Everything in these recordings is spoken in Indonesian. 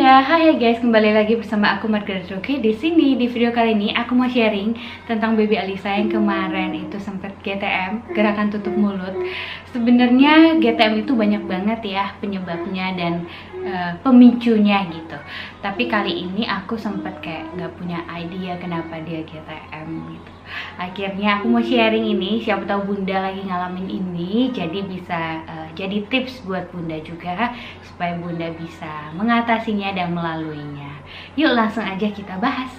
Bunda, hai guys, kembali lagi bersama aku Margaret Rocky. Di sini di video kali ini aku mau sharing tentang baby Alisa yang kemarin itu sempat GTM, gerakan tutup mulut. Sebenarnya GTM itu banyak banget ya penyebabnya dan pemicunya gitu. Tapi kali ini aku sempat kayak nggak punya idea kenapa dia GTM gitu. Akhirnya aku mau sharing ini, siapa tahu Bunda lagi ngalamin ini, jadi bisa jadi tips buat Bunda juga supaya Bunda bisa mengatasinya dan melaluinya. Yuk langsung aja kita bahas.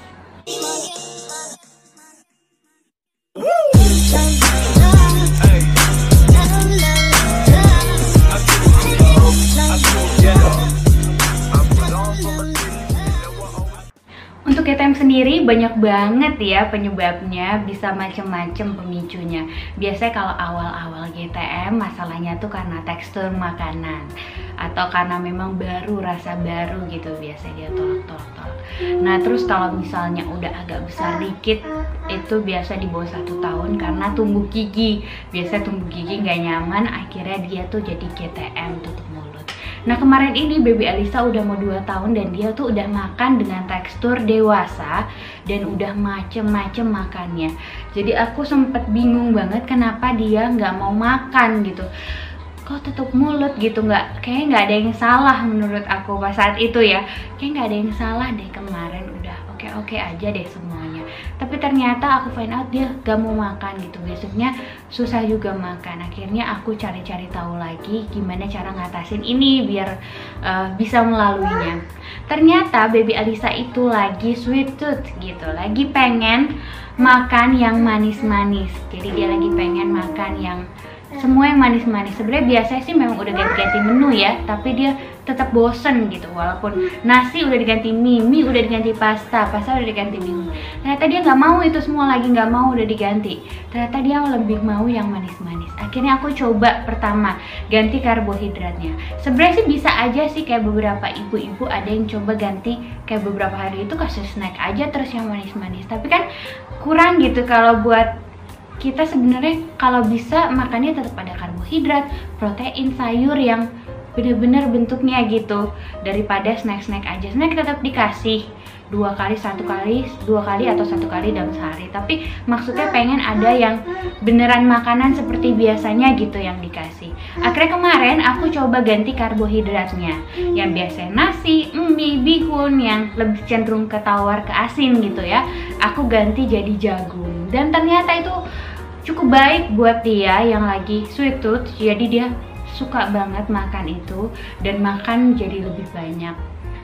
Untuk GTM sendiri banyak banget ya penyebabnya, bisa macem-macem pemicunya. Biasanya kalau awal-awal GTM masalahnya tuh karena tekstur makanan atau karena memang baru, rasa baru gitu, biasanya dia tolak. Nah terus kalau misalnya udah agak besar dikit, itu biasa di bawah 1 tahun karena tumbuh gigi. Biasanya tumbuh gigi nggak nyaman, akhirnya dia tuh jadi GTM, tutup mulut. Nah kemarin ini baby Alisa udah mau 2 tahun dan dia tuh udah makan dengan tekstur dewasa dan udah macem-macem makannya. Jadi aku sempet bingung banget kenapa dia nggak mau makan gitu. Kok tutup mulut gitu, kayaknya nggak ada yang salah menurut aku pas saat itu ya. Kayak nggak ada yang salah deh, kemarin udah oke aja deh semuanya. Tapi ternyata aku find out dia gak mau makan gitu, besoknya susah juga makan. Akhirnya aku cari-cari tahu lagi gimana cara ngatasin ini biar bisa melaluinya. Ternyata baby Alisa itu lagi sweet tooth gitu, lagi pengen makan yang manis-manis. Jadi dia lagi pengen makan yang semua yang manis-manis. Sebenarnya biasanya sih memang udah ganti-ganti menu ya, tapi dia tetap bosen gitu. Walaupun nasi udah diganti mie udah diganti pasta udah diganti mie. Ternyata dia nggak mau itu semua lagi, nggak mau udah diganti. Ternyata dia lebih mau yang manis-manis. Akhirnya aku coba pertama ganti karbohidratnya. Sebenarnya sih bisa aja sih, kayak beberapa ibu-ibu ada yang coba ganti kayak beberapa hari itu kasih snack aja terus yang manis-manis. Tapi kan kurang gitu kalau buat kita. Sebenarnya kalau bisa makannya tetap ada karbohidrat, protein, sayur yang bener-bener bentuknya gitu, daripada snack-snack aja. Snack tetap dikasih 2 kali atau 1 kali dalam sehari, tapi maksudnya pengen ada yang beneran makanan seperti biasanya gitu yang dikasih. Akhirnya kemarin aku coba ganti karbohidratnya, yang biasanya nasi, mie, bihun yang lebih cenderung ke tawar, ke asin gitu ya, aku ganti jadi jagung. Dan ternyata itu cukup baik buat dia yang lagi sweet tooth, jadi dia suka banget makan itu dan makan jadi lebih banyak.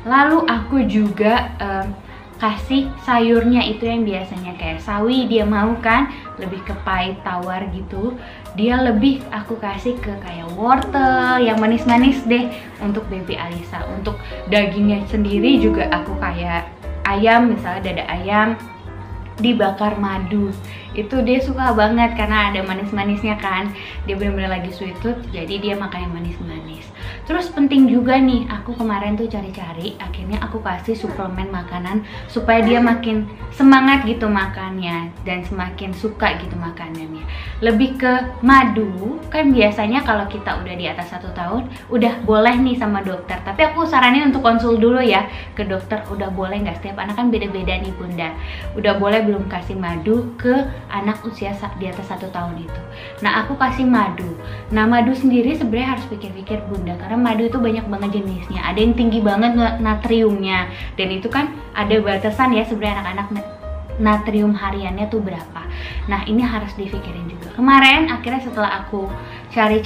Lalu aku juga kasih sayurnya itu yang biasanya kayak sawi dia mau kan, lebih ke pahit tawar gitu, dia lebih aku kasih ke kayak wortel yang manis-manis deh untuk baby Alisa. Untuk dagingnya sendiri juga aku kayak ayam, misalnya dada ayam dibakar madu, itu dia suka banget karena ada manis-manisnya kan. Dia bener-bener lagi sweet tooth, jadi dia makan yang manis-manis. Terus penting juga nih, aku kemarin tuh cari-cari, akhirnya aku kasih suplemen makanan supaya dia makin semangat gitu makannya dan semakin suka gitu makanannya. Lebih ke madu, kan biasanya kalau kita udah di atas 1 tahun udah boleh nih sama dokter. Tapi aku saranin untuk konsul dulu ya ke dokter, udah boleh nggak, setiap anak kan beda-beda nih Bunda. Udah boleh belum kasih madu ke anak usia di atas 1 tahun itu. Nah aku kasih madu. Nah madu sendiri sebenarnya harus pikir-pikir Bunda, karena madu itu banyak banget jenisnya. Ada yang tinggi banget natriumnya, dan itu kan ada batasan ya sebenarnya anak-anak natrium hariannya tuh berapa. Nah ini harus dipikirin juga. Kemarin akhirnya setelah aku cari,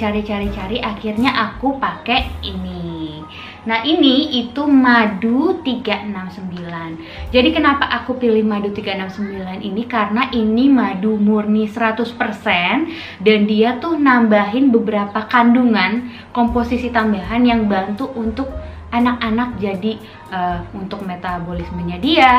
akhirnya aku pakai ini. Nah ini itu madu 369. Jadi kenapa aku pilih madu 369 ini, karena ini madu murni 100% dan dia tuh nambahin beberapa kandungan komposisi tambahan yang bantu untuk anak-anak, jadi untuk metabolismenya dia,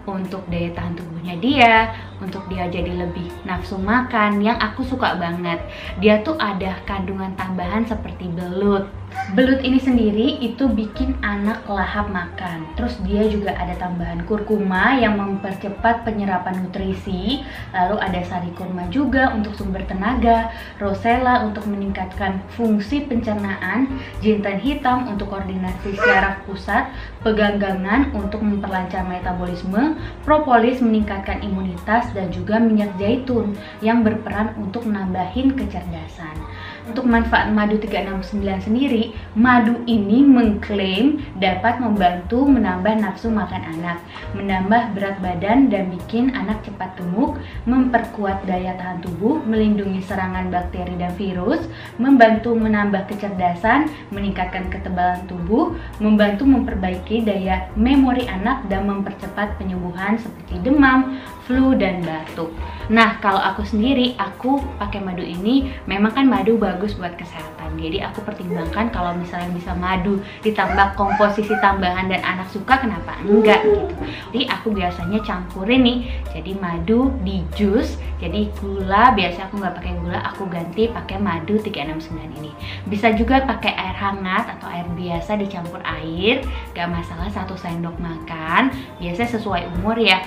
untuk daya tahan tubuhnya dia, untuk dia jadi lebih nafsu makan. Yang aku suka banget, dia tuh ada kandungan tambahan seperti belut, Belut ini sendiri itu bikin anak lahap makan. Terus dia juga ada tambahan kurkuma yang mempercepat penyerapan nutrisi. Lalu ada sari kurma juga untuk sumber tenaga, rosella untuk meningkatkan fungsi pencernaan, jinten hitam untuk koordinasi syaraf pusat, peganggangan untuk memperlancar metabolisme, propolis meningkatkan imunitas, dan juga minyak zaitun yang berperan untuk nambahin kecerdasan. Untuk manfaat madu 369 sendiri, madu ini mengklaim dapat membantu menambah nafsu makan anak, menambah berat badan dan bikin anak cepat gemuk, memperkuat daya tahan tubuh, melindungi serangan bakteri dan virus, membantu menambah kecerdasan, meningkatkan ketebalan tubuh, membantu memperbaiki daya memori anak dan mempercepat penyembuhan seperti demam, flu, dan batuk. Nah, kalau aku sendiri, aku pakai madu ini, memang kan madu bagus buat kesehatan. Jadi aku pertimbangkan kalau misalnya bisa madu ditambah komposisi tambahan dan anak suka, kenapa enggak gitu. Jadi aku biasanya campurin nih, jadi madu di jus. Jadi gula, biasanya aku nggak pakai gula, aku ganti pakai madu 369 ini. Bisa juga pakai air hangat atau air biasa dicampur air, gak masalah, 1 sendok makan. Biasanya sesuai umur ya.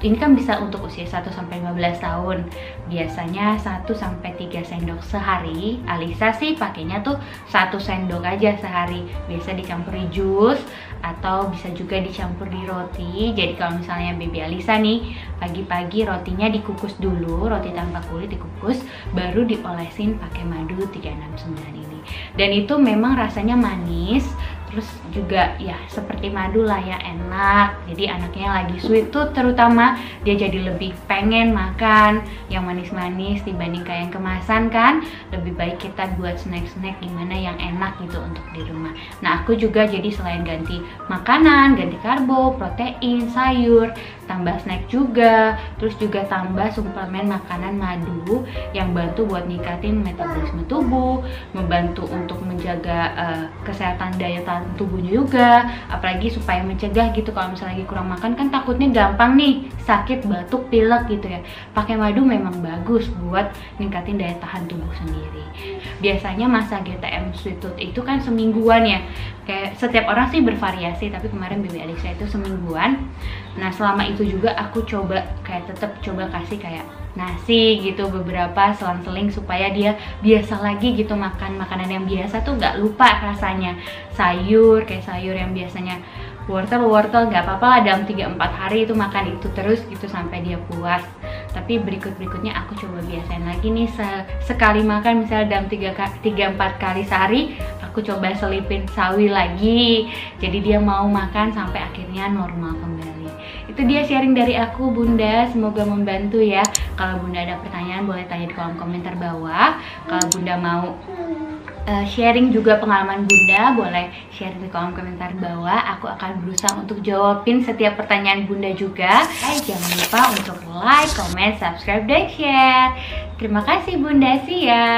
Ini kan bisa untuk usia 1-15 tahun. Biasanya 1-3 sendok sehari. Alisa sih pakainya tuh 1 sendok aja sehari. Biasa dicampuri jus atau bisa juga dicampur di roti. Jadi kalau misalnya baby Alisa nih, pagi-pagi rotinya dikukus dulu, roti tanpa kulit dikukus, baru diolesin pakai madu 369 ini. Dan itu memang rasanya manis, terus juga ya seperti madu lah ya, enak. Jadi anaknya yang lagi sweet tuh terutama dia jadi lebih pengen makan yang manis-manis dibanding kayak yang kemasan kan. Lebih baik kita buat snack-snack gimana yang enak gitu untuk di rumah. Nah, aku juga jadi selain ganti makanan, ganti karbo, protein, sayur, tambah snack juga, terus juga tambah suplemen makanan madu yang bantu buat ningkatin metabolisme tubuh, membantu untuk menjaga kesehatan daya tahan tubuhnya juga, apalagi supaya mencegah gitu kalau misalnya lagi kurang makan kan takutnya gampang nih sakit, batuk, pilek gitu ya. Pakai madu memang bagus buat ningkatin daya tahan tubuh sendiri. Biasanya masa GTM Sweet Tooth itu kan semingguan ya, kayak setiap orang sih bervariasi, tapi kemarin baby Alisa itu semingguan. Nah, selama itu juga aku coba kayak tetap coba kasih kayak nasi gitu beberapa selang-seling supaya dia biasa lagi gitu makan makanan yang biasa tuh nggak lupa rasanya. Sayur, kayak sayur yang biasanya wortel nggak apa-apa lah, dalam 3-4 hari itu makan itu terus gitu sampai dia puas. Tapi berikutnya aku coba biasain lagi nih, sekali makan misalnya dalam 3-4 kali sehari aku coba selipin sawi lagi, jadi dia mau makan sampai akhirnya normal kembali. Itu dia sharing dari aku Bunda, semoga membantu ya. Kalau Bunda ada pertanyaan boleh tanya di kolom komentar bawah. Kalau Bunda mau sharing juga pengalaman Bunda, boleh share di kolom komentar bawah. Aku akan berusaha untuk jawabin setiap pertanyaan Bunda juga. Jangan lupa untuk like, comment, subscribe, dan share. Terima kasih Bunda, see ya.